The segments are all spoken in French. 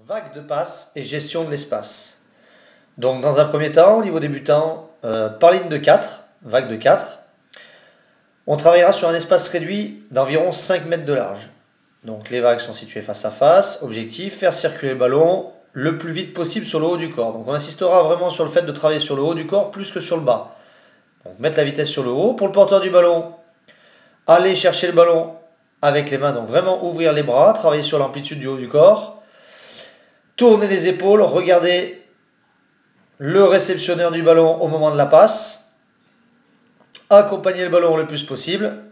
Vague de passe et gestion de l'espace. Donc dans un premier temps, au niveau débutant, par ligne de 4, vague de 4, on travaillera sur un espace réduit d'environ 5 mètres de large. Donc les vagues sont situées face à face. Objectif, faire circuler le ballon le plus vite possible sur le haut du corps. Donc on insistera vraiment sur le fait de travailler sur le haut du corps plus que sur le bas. Donc mettre la vitesse sur le haut. Pour le porteur du ballon, aller chercher le ballon avec les mains, donc vraiment ouvrir les bras, travailler sur l'amplitude du haut du corps. Tourner les épaules, regarder le réceptionneur du ballon au moment de la passe. Accompagner le ballon le plus possible.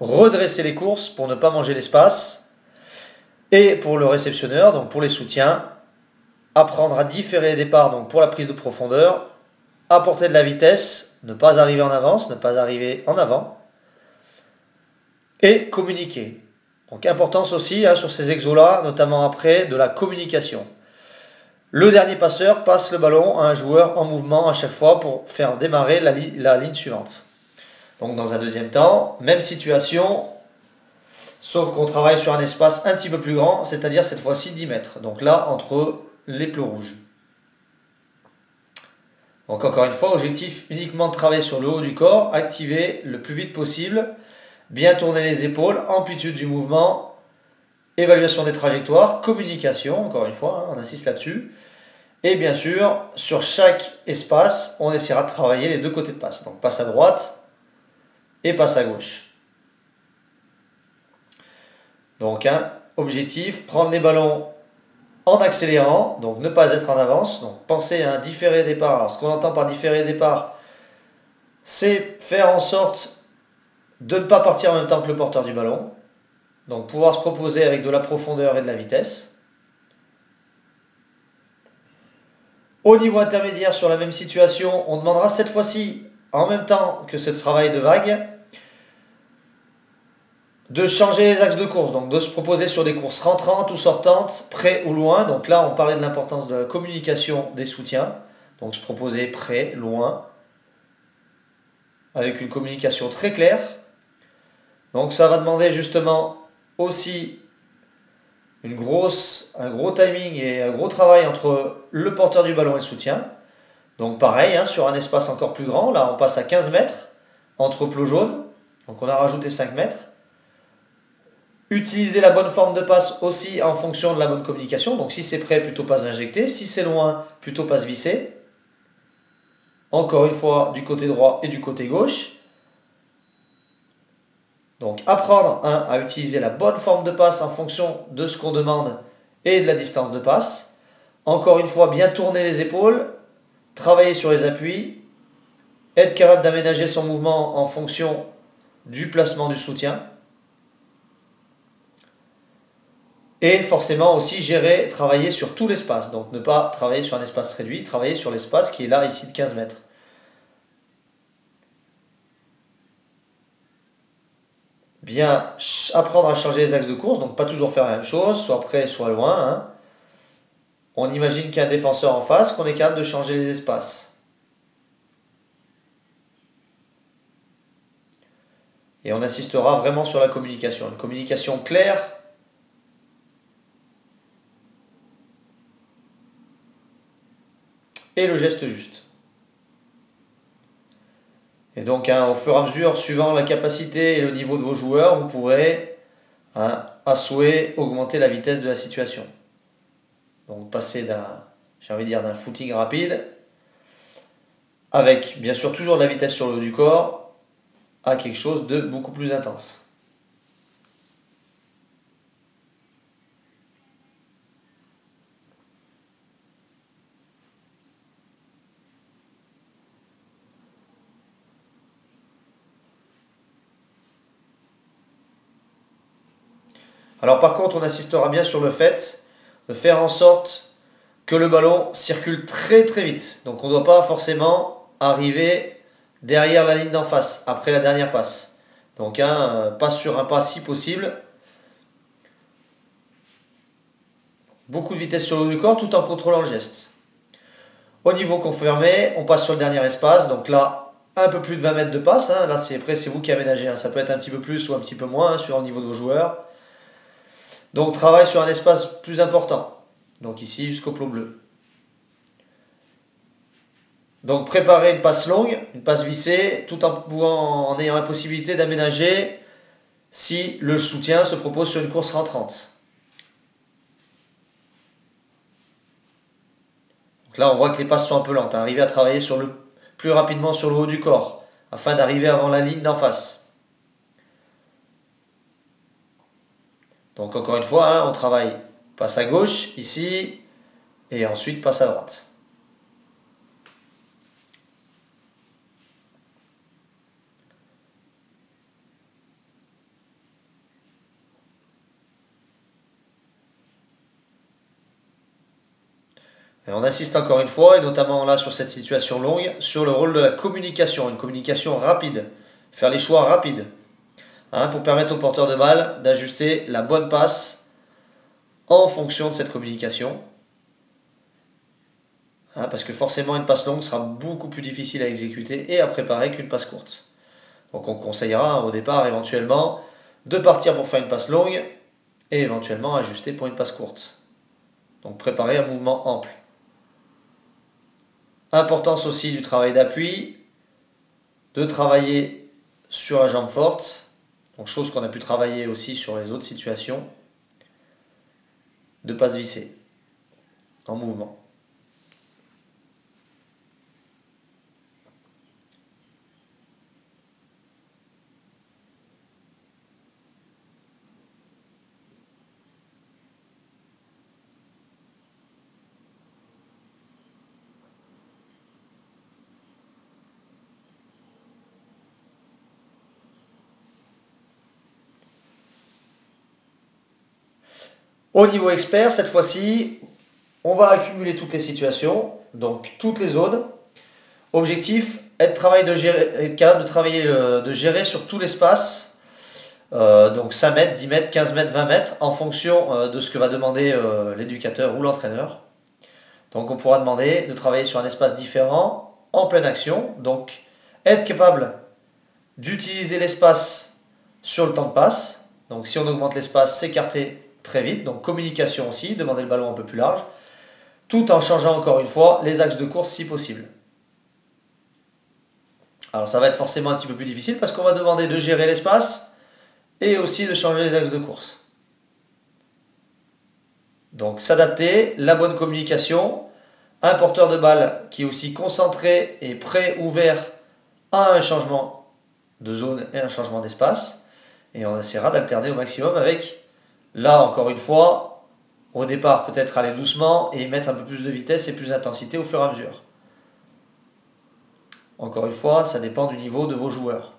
Redresser les courses pour ne pas manger l'espace. Et pour le réceptionneur, donc pour les soutiens, apprendre à différer les départs, donc pour la prise de profondeur, apporter de la vitesse, ne pas arriver en avance, ne pas arriver en avant, et communiquer. Donc importance aussi sur ces exos-là, notamment après, de la communication. Le dernier passeur passe le ballon à un joueur en mouvement à chaque fois pour faire démarrer la ligne suivante. Donc dans un deuxième temps, même situation, sauf qu'on travaille sur un espace un petit peu plus grand, c'est-à-dire cette fois-ci 10 mètres. Donc là, entre les plots rouges. Donc encore une fois, objectif uniquement de travailler sur le haut du corps, activer le plus vite possible, bien tourner les épaules, amplitude du mouvement, évaluation des trajectoires, communication, encore une fois, on insiste là-dessus. Et bien sûr, sur chaque espace, on essaiera de travailler les deux côtés de passe. Donc passe à droite et passe à gauche. Donc objectif, prendre les ballons en accélérant, donc ne pas être en avance. Donc pensez à un différé départ. Alors ce qu'on entend par différé départ, c'est faire en sorte de ne pas partir en même temps que le porteur du ballon. Donc pouvoir se proposer avec de la profondeur et de la vitesse. Au niveau intermédiaire, sur la même situation, on demandera cette fois-ci, en même temps que ce travail de vague, de changer les axes de course. Donc de se proposer sur des courses rentrantes ou sortantes, près ou loin. Donc là, on parlait de l'importance de la communication des soutiens. Donc se proposer près, loin, avec une communication très claire. Donc ça va demander justement aussi un gros timing et un gros travail entre le porteur du ballon et le soutien. Donc pareil, sur un espace encore plus grand, là on passe à 15 mètres entre plots jaunes, donc on a rajouté 5 mètres. Utiliser la bonne forme de passe aussi en fonction de la bonne communication, donc si c'est près, plutôt passe injectée, si c'est loin, plutôt passe vissée. Encore une fois, du côté droit et du côté gauche. Donc apprendre à utiliser la bonne forme de passe en fonction de ce qu'on demande et de la distance de passe. Encore une fois, bien tourner les épaules, travailler sur les appuis, être capable d'aménager son mouvement en fonction du placement du soutien. Et forcément aussi gérer, travailler sur tout l'espace. Donc ne pas travailler sur un espace réduit, travailler sur l'espace qui est là ici de 15 mètres. Bien apprendre à changer les axes de course, donc pas toujours faire la même chose, soit près, soit loin. On imagine qu'il y a un défenseur en face, qu'on est capable de changer les espaces. Et on insistera vraiment sur la communication. Une communication claire et le geste juste. Et donc, au fur et à mesure, suivant la capacité et le niveau de vos joueurs, vous pourrez, à souhait, augmenter la vitesse de la situation. Donc, passer d'un footing rapide, avec bien sûr toujours de la vitesse sur le haut du corps, à quelque chose de beaucoup plus intense. Alors par contre, on insistera bien sur le fait de faire en sorte que le ballon circule très très vite. Donc on ne doit pas forcément arriver derrière la ligne d'en face, après la dernière passe. Donc passe sur un pas si possible. Beaucoup de vitesse sur le haut du corps tout en contrôlant le geste. Au niveau confirmé, on passe sur le dernier espace. Donc là, un peu plus de 20 mètres de passe. Là, c'est vous qui aménagez. Ça peut être un petit peu plus ou un petit peu moins sur le niveau de vos joueurs. Donc travaille sur un espace plus important. Donc ici jusqu'au plot bleu. Donc préparer une passe longue, une passe vissée, tout en ayant la possibilité d'aménager si le soutien se propose sur une course rentrante. Donc là on voit que les passes sont un peu lentes. Arriver à travailler plus rapidement sur le haut du corps afin d'arriver avant la ligne d'en face. Donc encore une fois, on travaille passe à gauche ici et ensuite passe à droite. Et on insiste encore une fois, et notamment là sur cette situation longue, sur le rôle de la communication, une communication rapide, faire les choix rapides, pour permettre au porteur de balle d'ajuster la bonne passe en fonction de cette communication. Parce que forcément une passe longue sera beaucoup plus difficile à exécuter et à préparer qu'une passe courte. Donc on conseillera au départ éventuellement de partir pour faire une passe longue et éventuellement ajuster pour une passe courte. Donc préparer un mouvement ample. Importance aussi du travail d'appui, de travailler sur la jambe forte, donc chose qu'on a pu travailler aussi sur les autres situations, de passe vissée en mouvement. Au niveau expert, cette fois-ci, on va accumuler toutes les situations, donc toutes les zones. Objectif, être capable de travailler, de gérer sur tout l'espace, donc 5 mètres, 10 mètres, 15 mètres, 20 mètres, en fonction de ce que va demander l'éducateur ou l'entraîneur. Donc on pourra demander de travailler sur un espace différent, en pleine action, donc être capable d'utiliser l'espace sur le temps de passe. Donc si on augmente l'espace, s'écarter très vite, donc communication aussi, demander le ballon un peu plus large, tout en changeant encore une fois les axes de course si possible. Alors ça va être forcément un petit peu plus difficile parce qu'on va demander de gérer l'espace et aussi de changer les axes de course. Donc s'adapter, la bonne communication, un porteur de balle qui est aussi concentré et prêt, ouvert à un changement de zone et un changement d'espace. Et on essaiera d'alterner au maximum avec, là encore une fois, au départ peut-être aller doucement et mettre un peu plus de vitesse et plus d'intensité au fur et à mesure. Encore une fois, ça dépend du niveau de vos joueurs.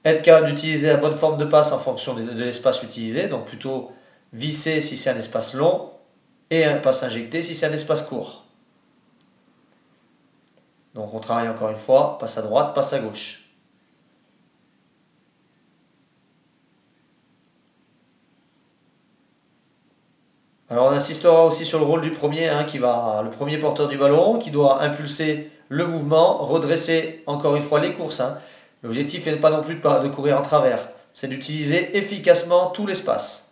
Être capable d'utiliser la bonne forme de passe en fonction de l'espace utilisé, donc plutôt visser si c'est un espace long et un passe injecté si c'est un espace court. Donc on travaille encore une fois, passe à droite, passe à gauche. Alors on insistera aussi sur le rôle du premier, le premier porteur du ballon, qui doit impulser le mouvement, redresser encore une fois les courses. L'objectif n'est pas non plus de courir en travers, c'est d'utiliser efficacement tout l'espace.